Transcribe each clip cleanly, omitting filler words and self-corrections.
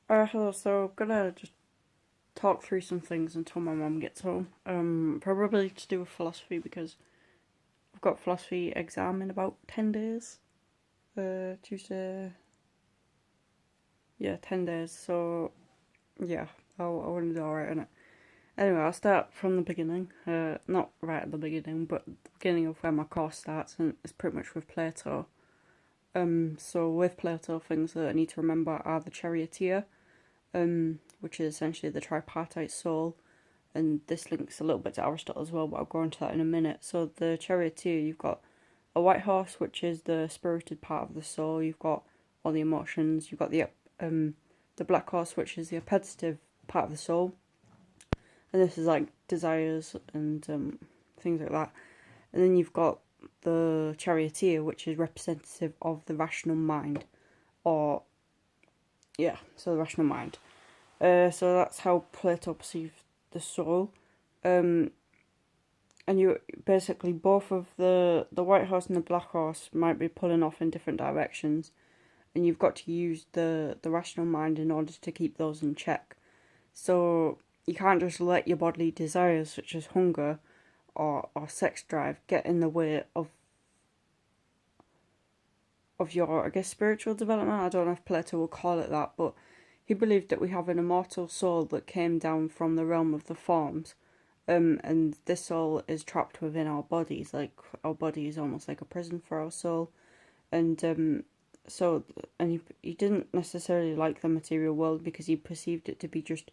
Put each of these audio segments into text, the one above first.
Hello, so I'm gonna just talk through some things until my mum gets home. Probably to do with philosophy because I've got philosophy exam in about 10 days. Tuesday, yeah, 10 days, so yeah, I want to do alright in it. Anyway, I'll start from the beginning. Not right at the beginning, but the beginning of where my course starts, and it's pretty much with Plato. So with Plato, things that I need to remember are the charioteer, which is essentially the tripartite soul, and this links a little bit to Aristotle as well, but I'll go into that in a minute. So the charioteer, you've got a white horse, which is the spirited part of the soul. You've got all the emotions. You've got the black horse, which is the appetitive part of the soul, and this is like desires and things like that. And then you've got the charioteer, which is representative of the rational mind, or yeah, so the rational mind. So that's how Plato perceived the soul. Um, and you basically both of the white horse and the black horse might be pulling off in different directions, and you've got to use the rational mind in order to keep those in check. So you can't just let your bodily desires such as hunger or sex drive get in the way of your, I guess, spiritual development. I don't know if Plato will call it that, but he believed that we have an immortal soul that came down from the realm of the forms. And this soul is trapped within our bodies. Like our body is almost like a prison for our soul, and so and he didn't necessarily like the material world because he perceived it to be just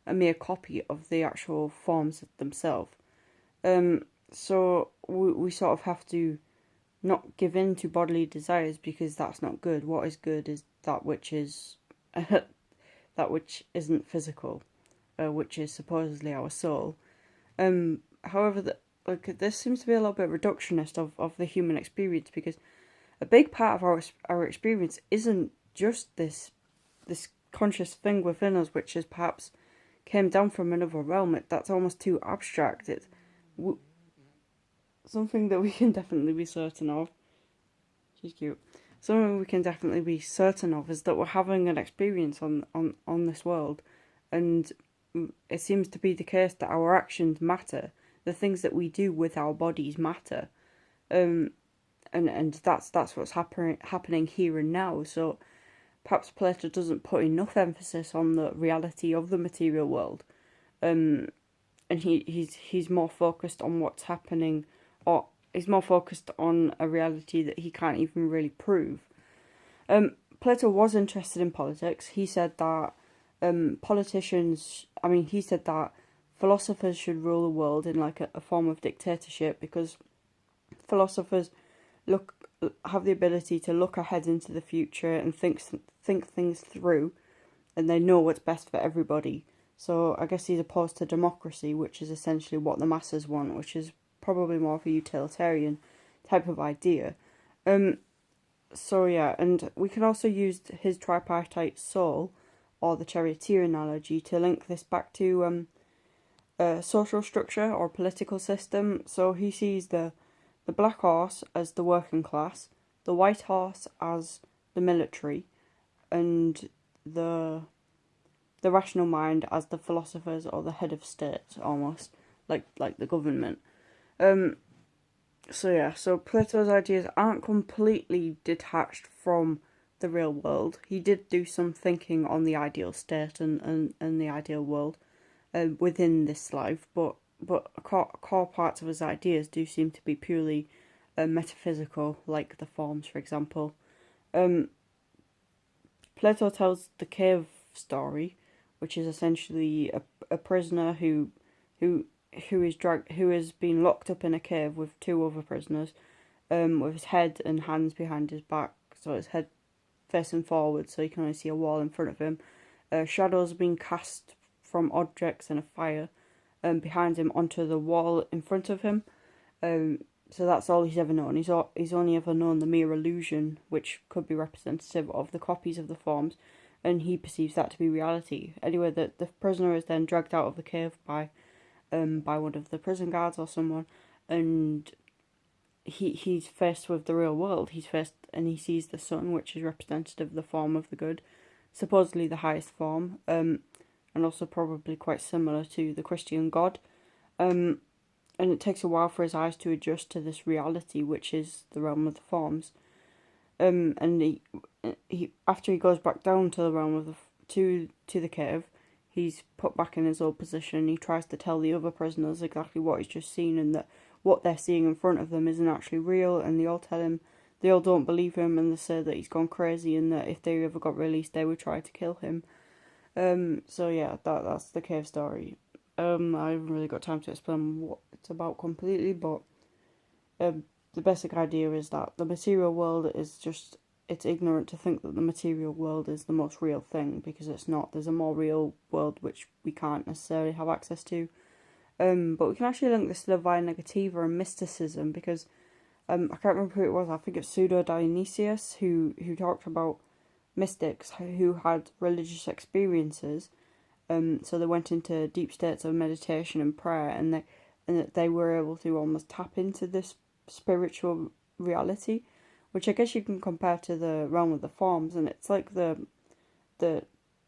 a mere copy of the actual forms themselves. So we sort of have to not give in to bodily desires because that's not good. What is good is that which is that which isn't physical, which is supposedly our soul. However, like this seems to be a little bit reductionist of the human experience because a big part of our experience isn't just this conscious thing within us, which is perhaps came down from another realm. That's almost too abstract. It's something that we can definitely be certain of. She's cute. Something we can definitely be certain of is that we're having an experience on this world, and it seems to be the case that our actions matter. The things that we do with our bodies matter, and that's what's happening here and now. So perhaps Plato doesn't put enough emphasis on the reality of the material world, and he's more focused on what's happening, or he's more focused on a reality that he can't even really prove. Plato was interested in politics. He said that he said that philosophers should rule the world in like a form of dictatorship because philosophers look have the ability to look ahead into the future and think things through, and they know what's best for everybody. So I guess he's opposed to democracy, which is essentially what the masses want, which is probably more of a utilitarian type of idea. So yeah, and we can also use his tripartite soul, or the charioteer analogy, to link this back to a social structure or political system. So he sees the black horse as the working class, the white horse as the military, and the the rational mind as the philosophers or the head of state, almost like the government. Um, so yeah, so Plato's ideas aren't completely detached from the real world. He did do some thinking on the ideal state and the ideal world within this life, but core parts of his ideas do seem to be purely metaphysical, like the forms, for example. Um, Plato tells the cave story, which is essentially a prisoner who who has been locked up in a cave with two other prisoners, with his head and hands behind his back, so his head facing forward, so you can only see a wall in front of him. Shadows are being cast from objects in a fire, behind him onto the wall in front of him. So that's all he's ever known. He's only ever known the mere illusion, which could be representative of the copies of the forms, and he perceives that to be reality. Anyway, the prisoner is then dragged out of the cave by one of the prison guards or someone, and he's faced with the real world. He's faced and he sees the sun, which is representative of the form of the good, supposedly the highest form, and also probably quite similar to the Christian God. And it takes a while for his eyes to adjust to this reality, which is the realm of the forms. And he after he goes back down to the realm of to the cave, he's put back in his old position. He tries to tell the other prisoners exactly what he's just seen, and that what they're seeing in front of them isn't actually real. And they all tell him, they all don't believe him, and they say that he's gone crazy, and that if they ever got released, they would try to kill him. So yeah, that's the cave story. I haven't really got time to explain what it's about completely, but the basic idea is that the material world is just, it's ignorant to think that the material world is the most real thing, because it's not. There's a more real world which we can't necessarily have access to. But we can actually link this to the Via Negativa and mysticism, because I can't remember who it was. I think it's Pseudo Dionysius who talked about mystics who had religious experiences. So they went into deep states of meditation and prayer, and that they were able to almost tap into this spiritual reality, which I guess you can compare to the realm of the forms. And it's like the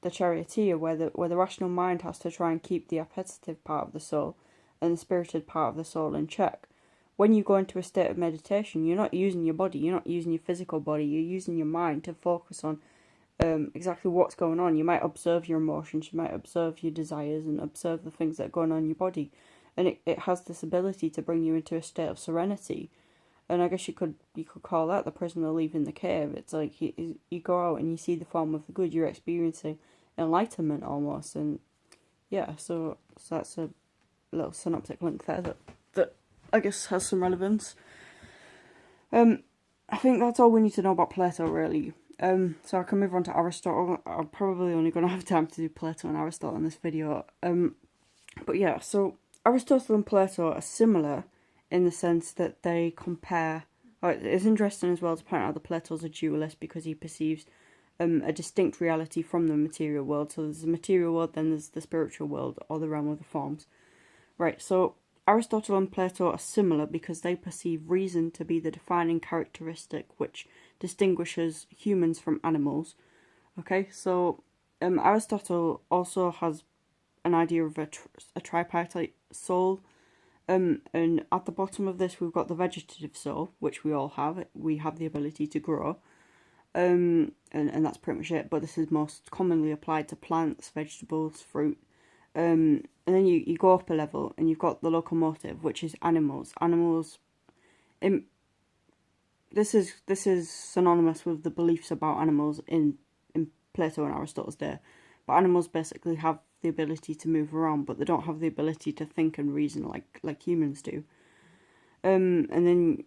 charioteer, where the rational mind has to try and keep the appetitive part of the soul and the spirited part of the soul in check. When you go into a state of meditation, you're not using your body, you're not using your physical body, you're using your mind to focus on exactly what's going on. You might observe your emotions, you might observe your desires, and observe the things that are going on in your body. And it has this ability to bring you into a state of serenity. And I guess you could call that the prisoner leaving the cave. It's like you go out and you see the form of the good, you're experiencing enlightenment almost. And yeah, so that's a little synoptic link there that I guess has some relevance. I think that's all we need to know about Plato, really. So I can move on to Aristotle. I'm probably only going to have time to do Plato and Aristotle in this video. But yeah, so Aristotle and Plato are similar in the sense that they compare. It's interesting as well to point out that Plato's a dualist, because he perceives a distinct reality from the material world. So there's the material world, then there's the spiritual world, or the realm of the forms. Right, so Aristotle and Plato are similar because they perceive reason to be the defining characteristic which distinguishes humans from animals. Okay, so Aristotle also has an idea of a tripartite soul. And at the bottom of this, we've got the vegetative soul, which we all have. We have the ability to grow. And that's pretty much it. But this is most commonly applied to plants, vegetables, fruit. And then you go up a level, and you've got the locomotive, which is animals. Animals. This is synonymous with the beliefs about animals in Plato and Aristotle's day. But animals basically have the ability to move around, but they don't have the ability to think and reason like humans do. And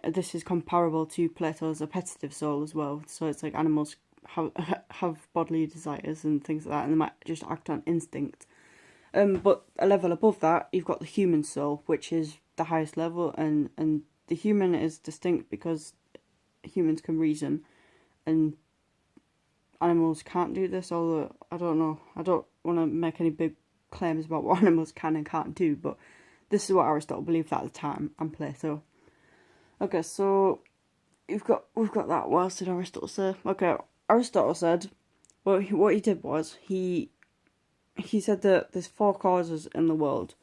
this is comparable to Plato's appetitive soul as well. So it's like animals have bodily desires and things like that, and they might just act on instinct. But a level above that, you've got the human soul, which is the highest level, and the human is distinct because humans can reason, and animals can't do this. Although I don't know, I don't want to make any big claims about what animals can and can't do, but this is what Aristotle believed at the time, and Plato. Okay, so we've got that. What else did Aristotle say? Okay, Aristotle said, well, what he did was he said that there's four causes in the world,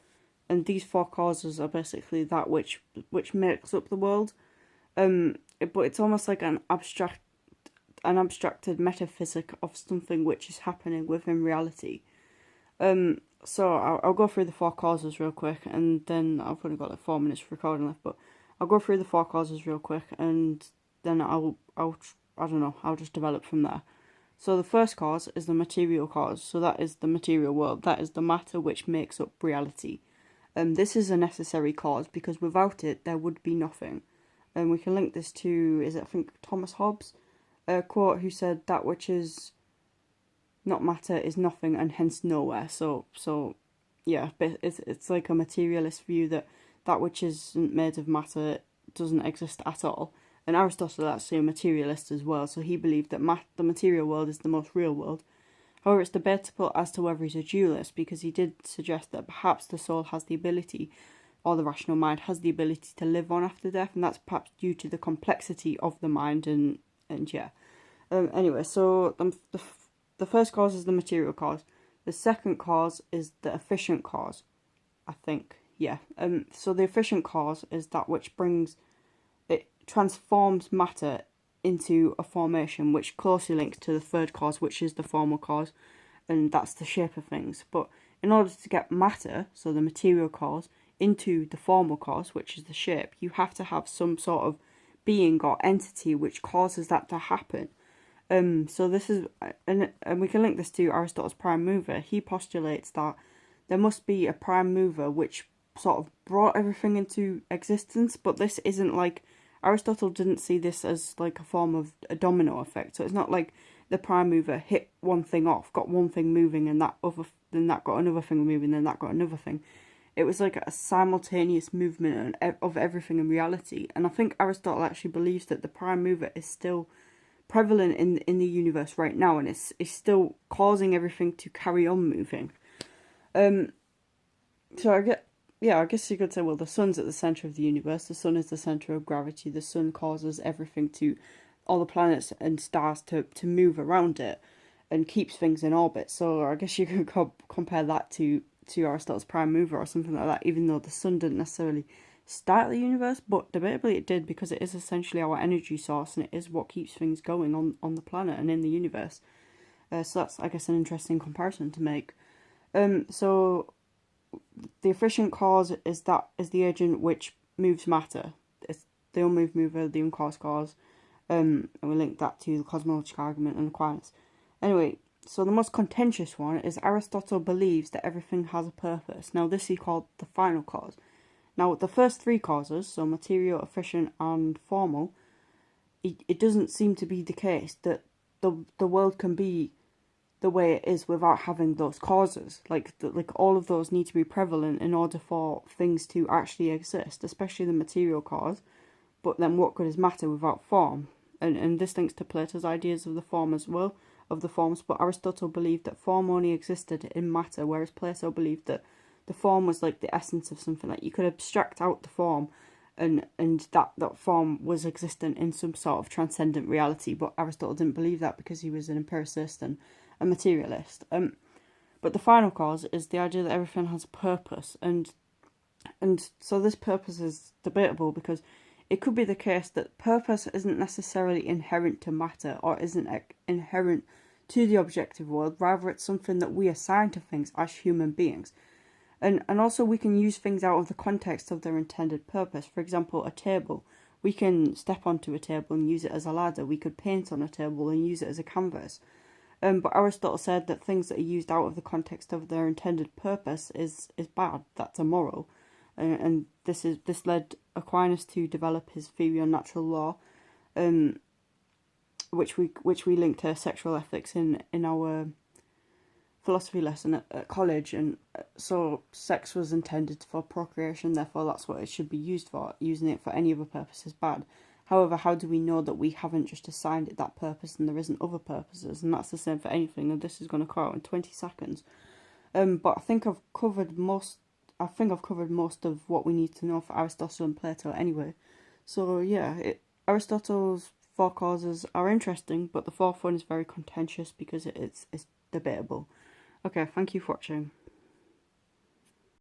and these four causes are basically that which makes up the world. But it's almost like an abstracted metaphysic of something which is happening within reality. So I'll go through the four causes real quick, and then I've only got like 4 minutes of recording left, but I'll go through the four causes real quick, and then I'll just develop from there. So the first cause is the material cause. So that is the material world. That is the matter which makes up reality. This is a necessary cause, because without it there would be nothing. And we can link this to, I think Thomas Hobbes, a quote, who said that which is not matter is nothing and hence nowhere. So yeah, it's like a materialist view that which isn't made of matter doesn't exist at all. And Aristotle actually a materialist as well, so he believed that the material world is the most real world. However, it's debatable as to whether he's a dualist, because he did suggest that perhaps the soul has the ability, or the rational mind has the ability to live on after death, and that's perhaps due to the complexity of the mind, and yeah. Anyway, so the first cause is the material cause. The second cause is the efficient cause, I think. Yeah. So the efficient cause is that which it transforms matter into a formation, which closely links to the third cause, which is the formal cause, and that's the shape of things. But in order to get matter, so the material cause, into the formal cause, which is the shape, you have to have some sort of being or entity which causes that to happen. So this is, and we can link this to Aristotle's prime mover. He postulates that there must be a prime mover which sort of brought everything into existence, but this isn't like, Aristotle didn't see this as like a form of a domino effect. So it's not like the prime mover hit one thing off, got one thing moving, and then that got another thing moving, then that got another thing. It was like a simultaneous movement of everything in reality. And I think Aristotle actually believes that the prime mover is still prevalent in the universe right now, and it's still causing everything to carry on moving. So I guess you could say, well, the sun's at the centre of the universe, the sun is the centre of gravity, the sun causes everything to, all the planets and stars to move around it and keeps things in orbit. So I guess you could compare that to Aristotle's prime mover or something like that, even though the sun didn't necessarily start the universe, but debatably it did, because it is essentially our energy source and it is what keeps things going on the planet and in the universe. So that's, I guess, an interesting comparison to make. So the efficient cause is the agent which moves matter. It's the unmoved mover, the uncaused cause. And we link that to the cosmological argument and Aquinas. Anyway, so the most contentious one is Aristotle believes that everything has a purpose. Now this he called the final cause. Now, the first three causes, so material, efficient, and formal, it doesn't seem to be the case that the world can be the way it is without having those causes. Like all of those need to be prevalent in order for things to actually exist, especially the material cause. But then what good is matter without form? And this links to Plato's ideas of the form as well, of the forms, but Aristotle believed that form only existed in matter, whereas Plato believed that the form was like the essence of something. Like you could abstract out the form and that form was existent in some sort of transcendent reality, but Aristotle didn't believe that because he was an empiricist and a materialist. But the final cause is the idea that everything has a purpose, and so this purpose is debatable, because it could be the case that purpose isn't necessarily inherent to matter or isn't inherent to the objective world, rather it's something that we assign to things as human beings. And also we can use things out of the context of their intended purpose. For example, a table. We can step onto a table and use it as a ladder. We could paint on a table and use it as a canvas. But Aristotle said that things that are used out of the context of their intended purpose is bad. That's immoral. And this led Aquinas to develop his theory on natural law, which we link to sexual ethics in our philosophy lesson at college. And so sex was intended for procreation, therefore that's what it should be used for. Using it for any other purpose is bad. However, how do we know that we haven't just assigned it that purpose and there isn't other purposes? And that's the same for anything, and this is going to come out in 20 seconds. But I think I've covered most of what we need to know for Aristotle and Plato anyway. So yeah, Aristotle's four causes are interesting, but the fourth one is very contentious because it's debatable. Okay, thank you for watching.